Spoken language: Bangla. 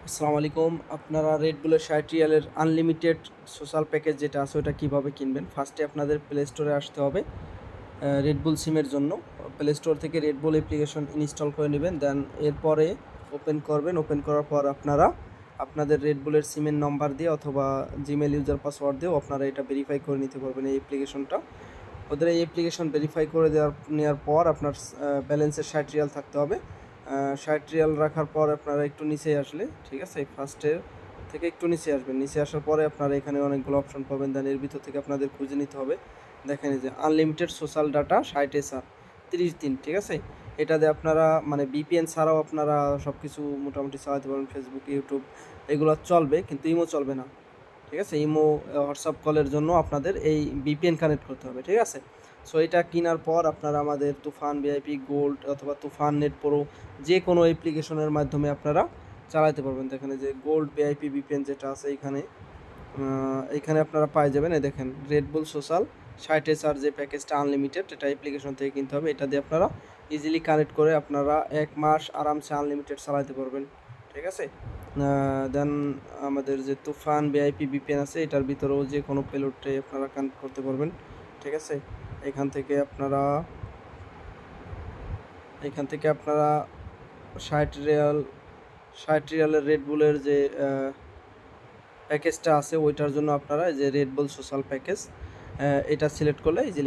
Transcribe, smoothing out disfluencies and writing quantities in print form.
আসসালামু আলাইকুম। আপনারা রেড বুলের ৬০ রিয়ালের আনলিমিটেড সোশ্যাল প্যাকেজ যেটা আছে ওটা কীভাবে কিনবেন? ফার্স্টে আপনাদের প্লে স্টোরে আসতে হবে রেড বুল সিমের জন্য। প্লে স্টোর থেকে রেড বুল অ্যাপ্লিকেশন ইনস্টল করে নেবেন। দেন এরপরে ওপেন করবেন। ওপেন করার পর আপনারা আপনাদের রেড বুলের সিমের নাম্বার দিয়ে অথবা জিমেল ইউজার পাসওয়ার্ড দিয়েও আপনারা এটা ভেরিফাই করে নিতে পারবেন এই অ্যাপ্লিকেশনটা। ওদের এই অ্যাপ্লিকেশন ভেরিফাই করে নেওয়ার পর আপনার ব্যালেন্সে ৬০ রিয়াল থাকতে হবে। ৬০ রিয়াল রাখার পর আপনারা একটু নিচে আসলে, ঠিক আছে, ফার্স্টে থেকে একটু নিচে আসবেন। নিচে আসার পরে আপনারা এখানে অনেকগুলো অপশন পাবেন। দেন এর ভিতর থেকে আপনাদের খুঁজে নিতে হবে। দেখেন এই যে আনলিমিটেড সোশ্যাল ডাটা ৬০ এসআর ৩০ দিন, ঠিক আছে। এটা দিয়ে আপনারা মানে বিপিএন ছাড়াও আপনারা সব কিছু মোটামুটি চালাতে পারবেন। ফেসবুক, ইউটিউব এগুলো চলবে, কিন্তু ইমো চলবে না, ঠিক আছে। ইমো, হোয়াটসঅ্যাপ কলের জন্য আপনাদের এই ভিপিএন কানেক্ট করতে হবে, ঠিক আছে। সো এটা কেনার পর আপনারা আমাদের তুফান ভিআইপি গোল্ড অথবা তুফান নেট প্রো যে কোনো অ্যাপ্লিকেশনের মাধ্যমে আপনারা চালাতে পারবেন। দেখেন যে গোল্ড ভিআইপি ভিপিএন যেটা আছে এইখানে আপনারা পাই যাবেন। এই দেখেন রেড বুল সোশ্যাল ৬০ এসআর যে প্যাকেজটা আনলিমিটেড, এটা অ্যাপ্লিকেশন থেকে কিনতে হবে। এটা দিয়ে আপনারা ইজিলি কানেক্ট করে আপনারা ১ মাস আরামসে আনলিমিটেড চালাতে পারবেন, ঠিক আছে। দেন আমাদের যে তুফান ভিআইপি ভিপিএন আছে এটার ভিতরেও যে কোনো পেলোডে আপনারা কানেক্ট করতে পারবেন, ঠিক আছে। এখান থেকে আপনারা ৬০ রিয়াল ৬০ রিয়ালের রেড বুলের যে প্যাকেজটা আছে ওইটার জন্য আপনারা যে রেড বুল সোশ্যাল প্যাকেজ এটা সিলেক্ট করলে ইজিলি